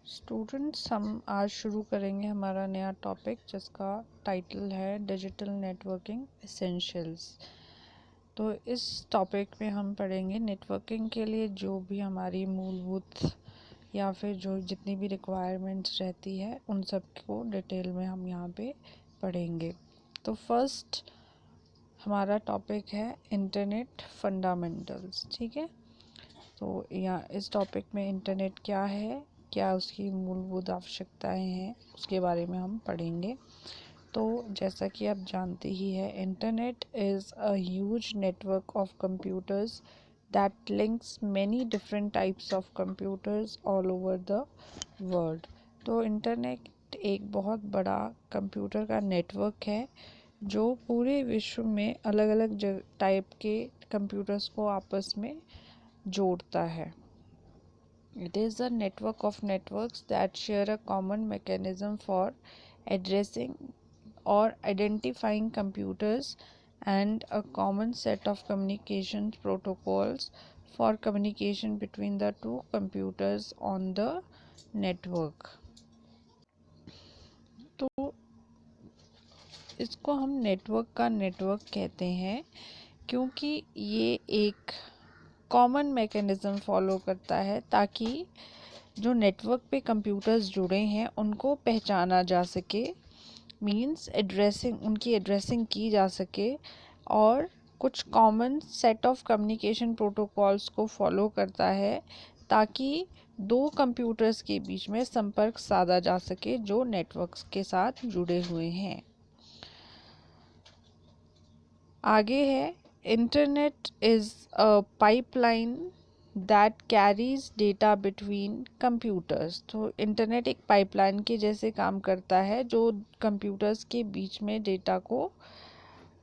Students, हम आज शुरू करेंगे हमारा नया टॉपिक जिसका टाइटल है डिजिटल नेटवर्किंग एसेंशियल्स। तो इस टॉपिक में हम पढ़ेंगे नेटवर्किंग के लिए जो भी हमारी मूलभूत या फिर जो जितनी भी रिक्वायरमेंट्स रहती है उन सब को डिटेल में हम यहाँ पे पढ़ेंगे। तो फर्स्ट हमारा टॉपिक है इंटरनेट फंडामेंटल्स। ठीक है, तो यहाँ इस टॉपिक में इंटरनेट क्या है, क्या उसकी मूलभूत आवश्यकताएं हैं, उसके बारे में हम पढ़ेंगे। तो जैसा कि आप जानते ही है, internet is a huge network of computers that links many different types of computers all over the world. तो इंटरनेट एक बहुत बड़ा कंप्यूटर का नेटवर्क है जो पूरे विश्व में अलग अलग टाइप के कंप्यूटर्स को आपस में जोड़ता है। It is a network of networks that share a common mechanism for addressing or identifying computers and a common set of communication protocols for communication between the two computers on the network। तो इसको हम network का network कहते हैं क्योंकि ये एक common mechanism follow करता है ताकि जो नेटवर्क पे कंप्यूटर्स जुड़े हैं उनको पहचाना जा सके, मींस उनकी एड्रेसिंग की जा सके, और कुछ common set of communication protocols को फॉलो करता है ताकि दो कंप्यूटर्स के बीच में संपर्क साधा जा सके जो नेटवर्क्स के साथ जुड़े हुए हैं। आगे है internet is a pipeline that carries data between computers. तो इंटरनेट एक पाइपलाइन के जैसे काम करता है जो कंप्यूटर्स के बीच में डेटा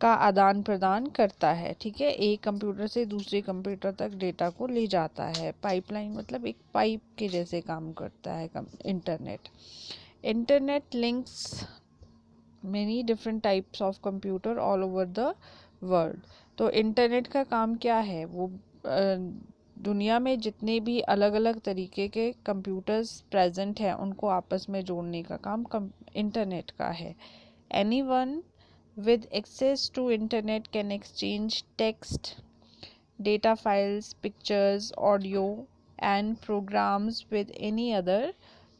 का आदान प्रदान करता है। ठीक है, एक कंप्यूटर से दूसरे कंप्यूटर तक डेटा को ले जाता है। पाइपलाइन मतलब एक पाइप के जैसे काम करता है internet links many different types of computer all over the world। तो इंटरनेट का काम क्या है, वो दुनिया में जितने भी अलग अलग तरीके के कंप्यूटर्स प्रेजेंट हैं उनको आपस में जोड़ने का काम इंटरनेट का है। Anyone with access to internet can exchange text, data files, pictures, audio and programs with any other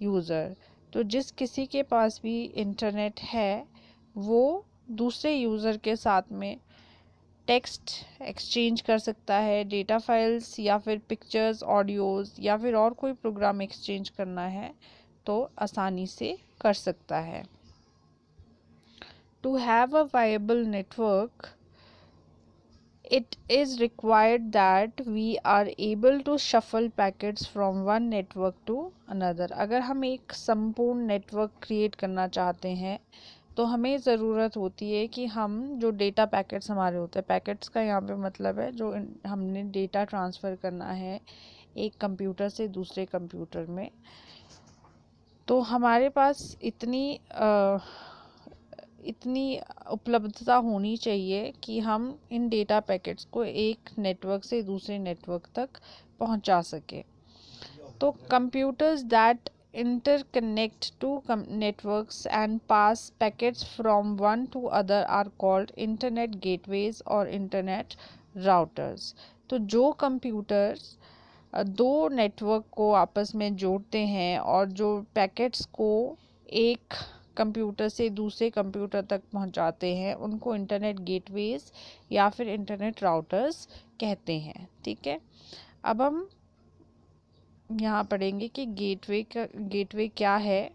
user। तो जिस किसी के पास भी इंटरनेट है वो दूसरे यूज़र के साथ में टेक्स्ट एक्सचेंज कर सकता है, डेटा फाइल्स या फिर पिक्चर्स, ऑडियोज़ या फिर और कोई प्रोग्राम एक्सचेंज करना है तो आसानी से कर सकता है। To have a viable network, it is required that we are able to shuffle packets from one network to another। अगर हम एक संपूर्ण नेटवर्क क्रिएट करना चाहते हैं तो हमें ज़रूरत होती है कि हम जो डेटा पैकेट्स हमारे होते हैं, पैकेट्स का यहाँ पे मतलब है जो हमने डेटा ट्रांसफ़र करना है एक कंप्यूटर से दूसरे कंप्यूटर में, तो हमारे पास इतनी उपलब्धता होनी चाहिए कि हम इन डेटा पैकेट्स को एक नेटवर्क से दूसरे नेटवर्क तक पहुंचा सके। तो computers that interconnect two networks and pass packets from one to other are called internet gateways or internet routers। तो जो कंप्यूटर्स दो नेटवर्क को आपस में जोड़ते हैं और जो पैकेट्स को एक कंप्यूटर से दूसरे कंप्यूटर तक पहुंचाते हैं उनको इंटरनेट गेटवेज या फिर इंटरनेट राउटर्स कहते हैं। ठीक है, अब हम यहाँ पढ़ेंगे कि गेटवे क्या है।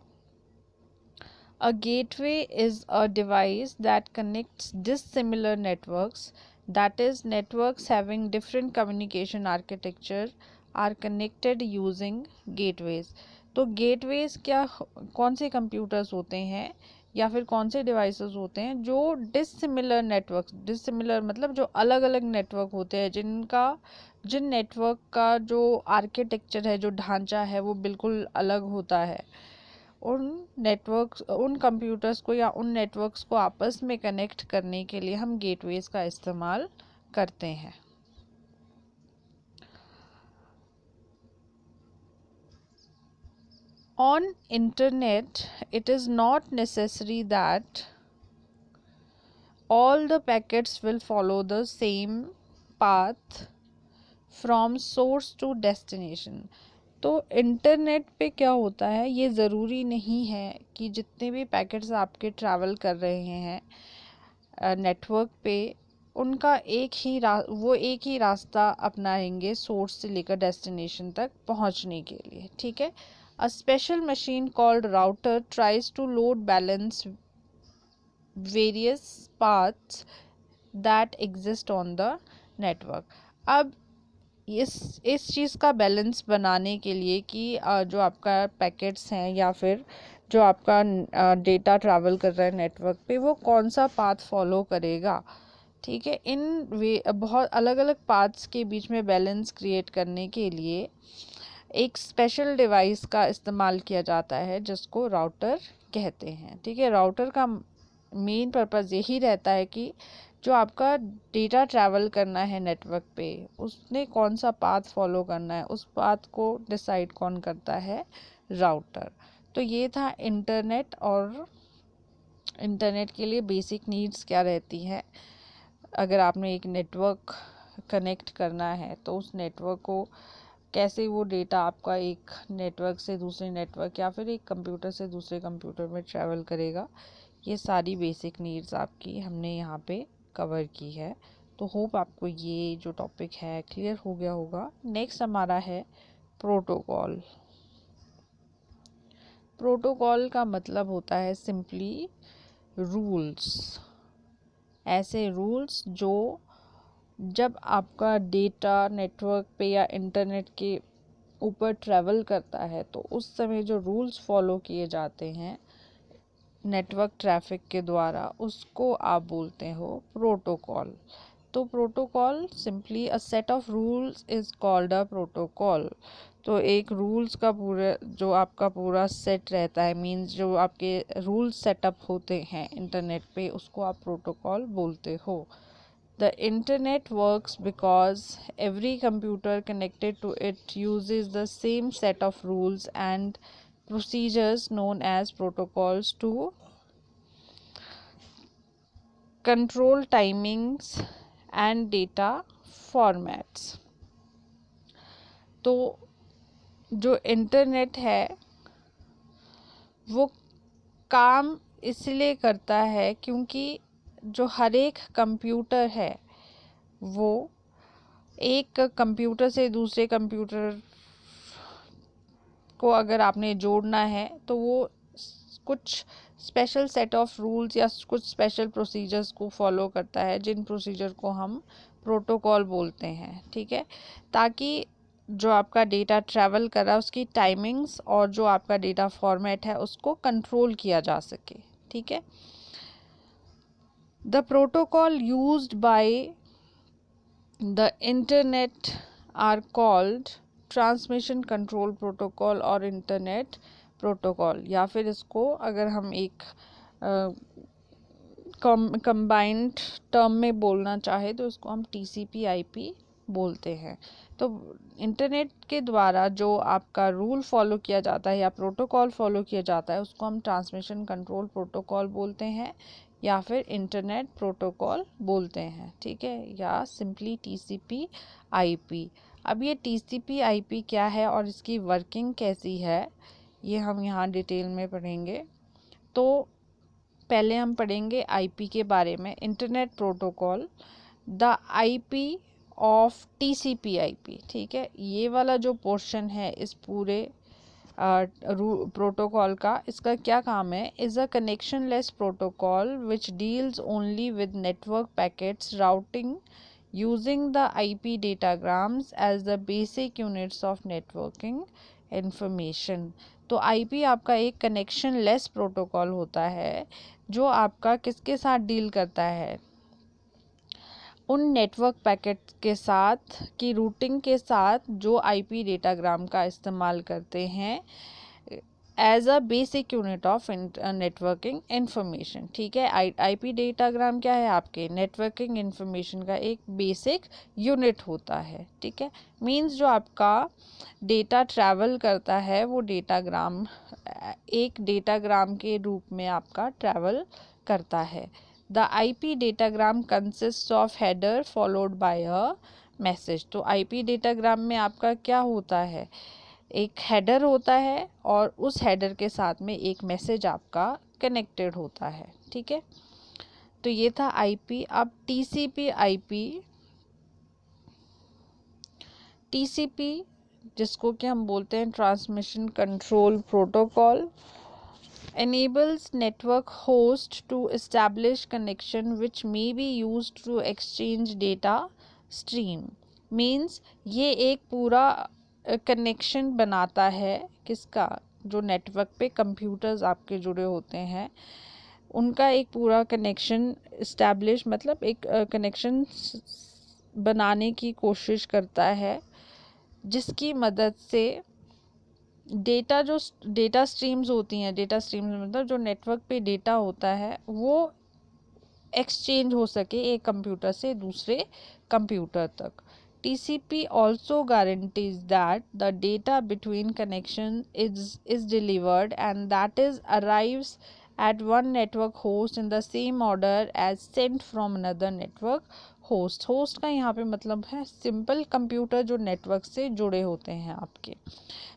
A gateway is a device that connects dissimilar networks, that is networks having different communication architecture are connected using gateways। तो गेटवेज कौन से कंप्यूटर्स होते हैं या फिर कौन से डिवाइसेस होते हैं जो डिसिमिलर मतलब जो अलग अलग नेटवर्क होते हैं जिन नेटवर्क का जो आर्किटेक्चर है, जो ढांचा है वो बिल्कुल अलग होता है। उन कंप्यूटर्स को या उन नेटवर्क्स को आपस में कनेक्ट करने के लिए हम गेटवेज का इस्तेमाल करते हैं। On internet it is not necessary that all the packets will follow the same path from source to destination. तो इंटरनेट पे क्या होता है, ये ज़रूरी नहीं है कि जितने भी पैकेट्स आपके ट्रैवल कर रहे हैं नेटवर्क पे, उनका वो एक ही रास्ता अपनाएंगे सोर्स से लेकर डेस्टिनेशन तक पहुंचने के लिए, ठीक है. A special machine called router tries to load balance various paths that exist on the network. अब इस चीज़ का बैलेंस बनाने के लिए कि जो आपका पैकेट्स हैं या फिर जो आपका डेटा ट्रैवल कर रहा है नेटवर्क पे, वो कौन सा पाथ फॉलो करेगा, ठीक है. बहुत अलग अलग पाथ्स के बीच में बैलेंस क्रिएट करने के लिए एक स्पेशल डिवाइस का इस्तेमाल किया जाता है जिसको राउटर कहते हैं, ठीक है. राउटर का मेन पर्पज़ यही रहता है कि जो आपका डेटा ट्रैवल करना है नेटवर्क पे, उसने कौन सा पाथ फॉलो करना है, उस पाथ को डिसाइड कौन करता है, राउटर. तो ये था इंटरनेट, और इंटरनेट के लिए बेसिक नीड्स क्या रहती है. अगर आपने एक नेटवर्क कनेक्ट करना है तो उस नेटवर्क को कैसे वो डेटा आपका एक नेटवर्क से दूसरे नेटवर्क या फिर एक कंप्यूटर से दूसरे कंप्यूटर में ट्रैवल करेगा, ये सारी बेसिक नीड्स आपकी हमने यहाँ पे कवर की है. तो होप आपको ये जो टॉपिक है क्लियर हो गया होगा. नेक्स्ट हमारा है प्रोटोकॉल. प्रोटोकॉल का मतलब होता है सिंपली रूल्स. ऐसे रूल्स जो जब आपका डेटा नेटवर्क पे या इंटरनेट के ऊपर ट्रैवल करता है तो उस समय जो रूल्स फॉलो किए जाते हैं नेटवर्क ट्रैफिक के द्वारा, उसको आप बोलते हो प्रोटोकॉल. तो protocol simply a set of rules is called a protocol. तो एक रूल्स का पूरा जो आपका पूरा सेट रहता है, मीन्स जो आपके रूल्स सेटअप होते हैं इंटरनेट पे, उसको आप प्रोटोकॉल बोलते हो. The internet works because every computer connected to it uses the same set of rules and procedures known as protocols to control timings and data formats. तो जो इंटरनेट है वो काम इसलिए करता है क्योंकि जो हर एक कंप्यूटर है वो एक कंप्यूटर से दूसरे कंप्यूटर को अगर आपने जोड़ना है तो वो कुछ स्पेशल सेट ऑफ रूल्स या कुछ स्पेशल प्रोसीजर्स को फॉलो करता है, जिन प्रोसीजर को हम प्रोटोकॉल बोलते हैं, ठीक है. ताकि जो आपका डेटा ट्रैवल कर रहा है उसकी टाइमिंग्स और जो आपका डेटा फॉर्मेट है उसको कंट्रोल किया जा सके, ठीक है. The protocol used by the internet are called transmission control protocol और इंटरनेट प्रोटोकॉल, या फिर इसको अगर हम एक कंबाइंड टर्म में बोलना चाहे तो इसको हम TCP/IP बोलते हैं. तो इंटरनेट के द्वारा जो आपका रूल फॉलो किया जाता है या प्रोटोकॉल फॉलो किया जाता है उसको हम ट्रांसमिशन कंट्रोल प्रोटोकॉल बोलते हैं या फिर इंटरनेट प्रोटोकॉल बोलते हैं, ठीक है, या सिंपली TCP/IP. अब ये TCP/IP क्या है और इसकी वर्किंग कैसी है ये हम यहाँ डिटेल में पढ़ेंगे. तो पहले हम पढ़ेंगे IP के बारे में. Internet protocol, the IP of TCP/IP, ठीक है. ये वाला जो पोर्शन है इस पूरे प्रोटोकॉल का, इसका क्या काम है, is a connectionless protocol which deals only with network packets routing using the IP datagrams as the basic units of networking information. तो IP आपका एक कनेक्शन लेस प्रोटोकॉल होता है जो आपका किसके साथ डील करता है, उन नेटवर्क पैकेट के साथ की रूटिंग के साथ जो IP डेटाग्राम का इस्तेमाल करते हैं as a basic unit of networking information. ठीक है, आईपी डेटाग्राम क्या है, आपके नेटवर्किंग इंफॉर्मेशन का एक बेसिक यूनिट होता है। ठीक है, मींस जो आपका डेटा ट्रैवल करता है वो डेटाग्राम एक डेटाग्राम के रूप में आपका ट्रैवल करता है। The IP datagram consist of header followed by a message. तो आईपी डेटाग्राम में आपका क्या होता है, एक हेडर होता है और उस हेडर के साथ में एक मैसेज आपका कनेक्टेड होता है। ठीक है, तो ये था आईपी। अब टीसीपी जिसको कि हम बोलते हैं transmission control protocol, enables network host to establish connection which may be used to exchange data stream। means ये एक पूरा कनेक्शन बनाता है, किसका, जो नेटवर्क पे कंप्यूटर्स आपके जुड़े होते हैं उनका एक पूरा कनेक्शन इस्टेब्लिश, मतलब एक कनेक्शन बनाने की कोशिश करता है, जिसकी मदद से जो डेटा स्ट्रीम्स होती हैं, डेटा स्ट्रीम्स मतलब जो नेटवर्क पे डेटा होता है वो एक्सचेंज हो सके एक कंप्यूटर से दूसरे कंप्यूटर तक। TCP also guarantees that the data between connection is delivered and that is arrives at one network host in the same order as sent from another network host। Host का यहाँ पे मतलब है simple computer जो network से जुड़े होते हैं आपके।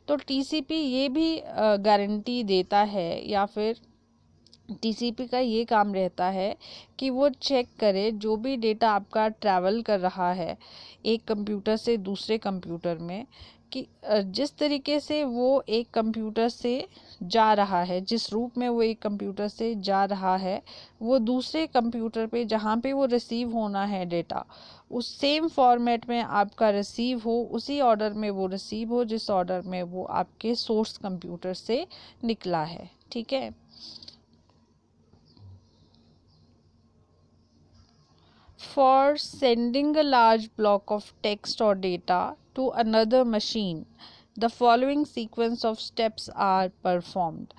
तो TCP ये भी गारंटी देता है, या फिर TCP का ये काम रहता है कि वो चेक करे जो भी डेटा आपका ट्रैवल कर रहा है एक कंप्यूटर से दूसरे कंप्यूटर में, कि जिस तरीके से वो एक कंप्यूटर से जा रहा है, जिस रूप में वो एक कंप्यूटर से जा रहा है, वो दूसरे कंप्यूटर पे जहाँ पे वो रिसीव होना है डेटा, उस सेम फॉर्मेट में आपका रिसीव हो, उसी ऑर्डर में वो रिसीव हो जिस ऑर्डर में वो आपके सोर्स कंप्यूटर से निकला है। ठीक है, for sending a large block of text or data to another machine, the following sequence of steps are performed।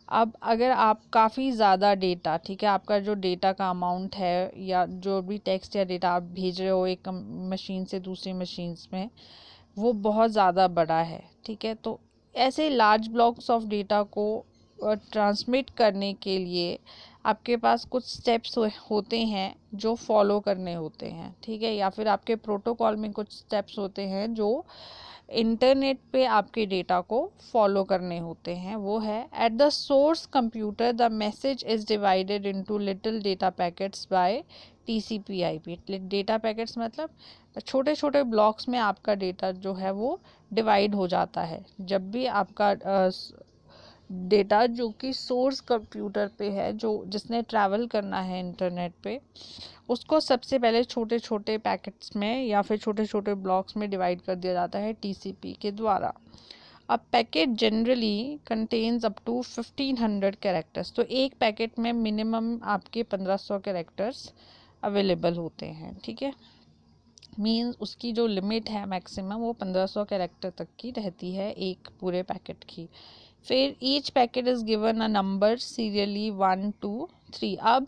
अब अगर आप काफ़ी ज़्यादा डेटा, ठीक है, आपका जो डेटा का अमाउंट है या जो भी टेक्स्ट या डेटा आप भेज रहे हो एक मशीन से दूसरी मशीन्स में, वो बहुत ज़्यादा बड़ा है। ठीक है, तो ऐसे लार्ज ब्लॉक्स ऑफ डेटा को ट्रांसमिट करने के लिए आपके पास कुछ स्टेप्स होते हैं जो फॉलो करने होते हैं। ठीक है, या फिर आपके प्रोटोकॉल में कुछ स्टेप्स होते हैं जो इंटरनेट पे आपके डेटा को फॉलो करने होते हैं। वो है, at the source computer the message is divided into little data packets by TCP/IP। Data packets मतलब छोटे छोटे ब्लॉक्स में आपका डेटा जो है वो डिवाइड हो जाता है। जब भी आपका डेटा जो कि सोर्स कंप्यूटर पे है, जो जिसने ट्रैवल करना है इंटरनेट पे, उसको सबसे पहले छोटे छोटे पैकेट्स में या फिर छोटे छोटे ब्लॉक्स में डिवाइड कर दिया जाता है TCP के द्वारा। अब packet generally contains up to 1500 characters. तो एक पैकेट में मिनिमम आपके 1500 कैरेक्टर्स अवेलेबल होते हैं। ठीक है, मीन्स उसकी जो लिमिट है मैक्सिमम वो 1500 कैरेक्टर तक की रहती है एक पूरे पैकेट की। फिर each packet is given a number serially 1 2 3। अब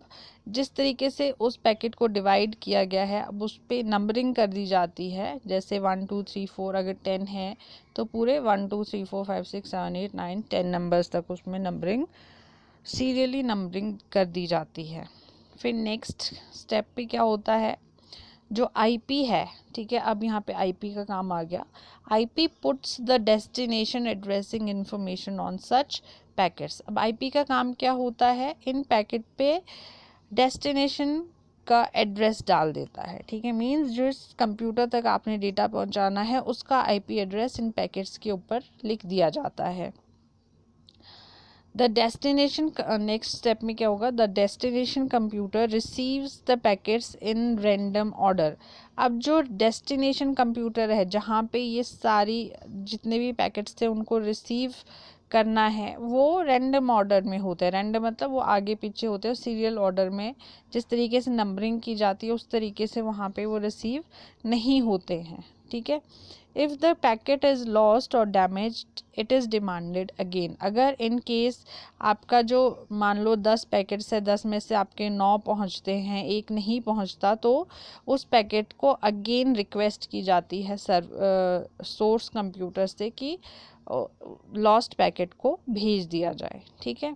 जिस तरीके से उस पैकेट को डिवाइड किया गया है, अब उस पर नंबरिंग कर दी जाती है। जैसे 1 2 3 4 अगर 10 है तो पूरे 1 2 3 4 5 6 7 8 9 10 नंबर्स तक उसमें नंबरिंग सीरियली नंबरिंग कर दी जाती है। फिर नेक्स्ट स्टेप पे क्या होता है, जो आईपी है, ठीक है, अब यहाँ पे आईपी का काम आ गया। IP puts the destination addressing information on such packets. अब आईपी का काम क्या होता है, इन पैकेट पे डेस्टिनेशन का एड्रेस डाल देता है। ठीक है, मीन्स जिस कंप्यूटर तक आपने डेटा पहुंचाना है उसका आईपी एड्रेस इन पैकेट्स के ऊपर लिख दिया जाता है। द डेस्टिनेशन, नेक्स्ट स्टेप में क्या होगा, the destination computer receives the packets in random order. अब जो डेस्टिनेशन कंप्यूटर है जहाँ पे ये सारी जितने भी पैकेट्स थे उनको रिसीव करना है, वो रैंडम ऑर्डर में होते हैं। रैंडम मतलब वो आगे पीछे होते हैं, सीरियल ऑर्डर में जिस तरीके से नंबरिंग की जाती है उस तरीके से वहाँ पे वो रिसीव नहीं होते हैं। ठीक है। If the packet is lost और damaged it is demanded again. अगर इन केस आपका जो मान लो 10 पैकेट्स है, 10 में से आपके 9 पहुंचते हैं, एक नहीं पहुंचता, तो उस पैकेट को अगेन रिक्वेस्ट की जाती है सोर्स कंप्यूटर से कि लॉस्ट पैकेट को भेज दिया जाए, ठीक है।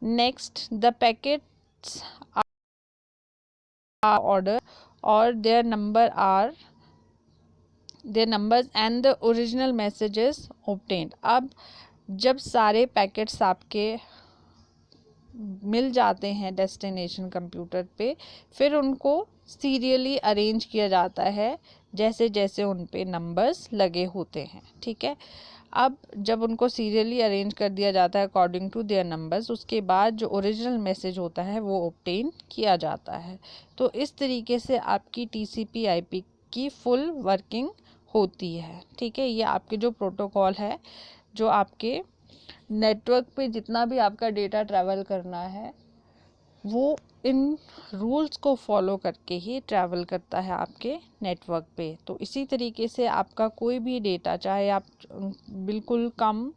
Next, the packets are order और their numbers and the original messages obtained. अब जब सारे पैकेट्स आपके मिल जाते हैं डेस्टिनेशन कंप्यूटर पे, फिर उनको सीरियली अरेंज किया जाता है जैसे जैसे उन पे नंबर्स लगे होते हैं, ठीक है। अब जब उनको सीरियली अरेंज कर दिया जाता है अकॉर्डिंग टू देयर नंबर्स, उसके बाद जो ओरिजिनल मैसेज होता है वो ऑब्टेन किया जाता है। तो इस तरीके से आपकी TCP/IP की फुल वर्किंग होती है, ठीक है। ये आपके जो प्रोटोकॉल है, जो आपके नेटवर्क पे जितना भी आपका डेटा ट्रैवल करना है, वो इन रूल्स को फॉलो करके ही ट्रैवल करता है आपके नेटवर्क पे। तो इसी तरीके से आपका कोई भी डेटा, चाहे आप बिल्कुल कम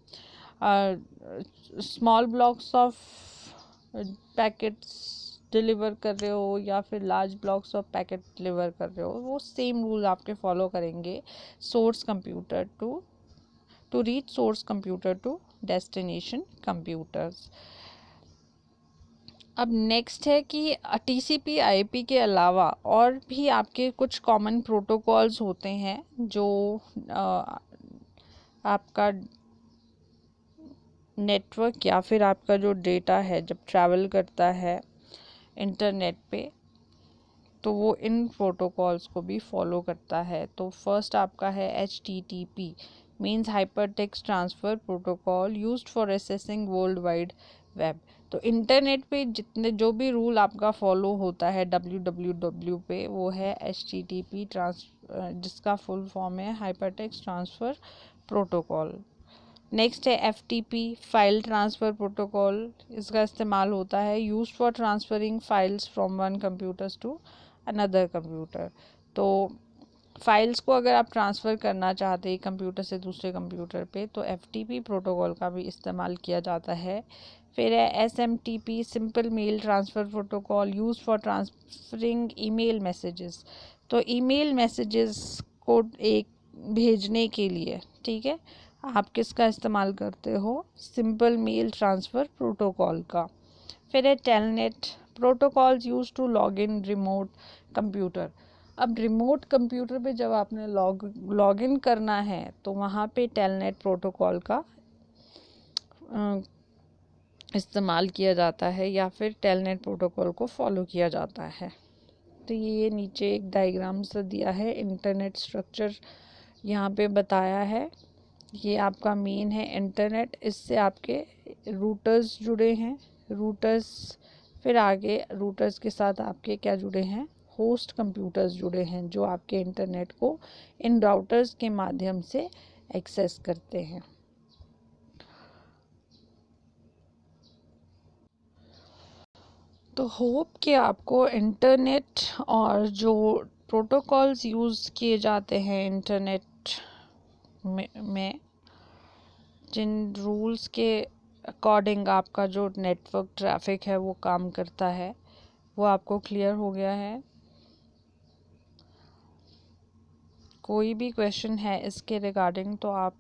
small blocks of packets deliver कर रहे हो या फिर large blocks of packet deliver कर रहे हो, वो सेम रूल आपके फॉलो करेंगे source computer to reach source computer to destination computers. अब नेक्स्ट है कि TCP/IP के अलावा और भी आपके कुछ कॉमन प्रोटोकॉल्स होते हैं जो आपका नेटवर्क या फिर आपका जो डेटा है जब ट्रैवल करता है इंटरनेट पे, तो वो इन प्रोटोकॉल्स को भी फॉलो करता है। तो फर्स्ट आपका है HTTP, means hyper text transfer protocol used for accessing world wide web. तो इंटरनेट पे जितने जो भी रूल आपका फॉलो होता है www पे, वो है HTTP जिसका फुल फॉर्म है hypertext transfer protocol. Next है FTP, फाइल ट्रांसफ़र प्रोटोकॉल। इसका इस्तेमाल होता है use for transferring files from one computers to another computer. तो फाइल्स को अगर आप ट्रांसफ़र करना चाहते हैं कंप्यूटर से दूसरे कंप्यूटर पे, तो FTP प्रोटोकॉल का भी इस्तेमाल किया जाता है। फिर है SMTP, simple mail transfer protocol use for transferring email messages. तो ईमेल मैसेजेस को एक भेजने के लिए, ठीक है, आप किसका इस्तेमाल करते हो, सिंपल मेल ट्रांसफ़र प्रोटोकॉल का। फिर है Telnet, protocols use to log in remote computer. अब रिमोट कंप्यूटर पे जब आपने लॉग इन करना है, तो वहाँ पे टेलनेट प्रोटोकॉल का इस्तेमाल किया जाता है या फिर टेलनेट प्रोटोकॉल को फॉलो किया जाता है। तो ये नीचे एक डायग्राम सा दिया है, इंटरनेट स्ट्रक्चर यहाँ पे बताया है। ये आपका मेन है इंटरनेट, इससे आपके रूटर्स जुड़े हैं, रूटर्स, फिर आगे रूटर्स के साथ आपके क्या जुड़े हैं, होस्ट कंप्यूटर्स जुड़े हैं, जो आपके इंटरनेट को इन राउटर्स के माध्यम से एक्सेस करते हैं। तो होप कि आपको इंटरनेट और जो प्रोटोकॉल्स यूज़ किए जाते हैं इंटरनेट में जिन रूल्स के अकॉर्डिंग आपका जो नेटवर्क ट्रैफिक है वो काम करता है, वो आपको क्लियर हो गया है। कोई भी क्वेश्चन है इसके रिगार्डिंग तो आप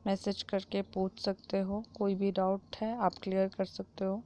मैसेज करके पूछ सकते हो, कोई भी डाउट है आप क्लियर कर सकते हो।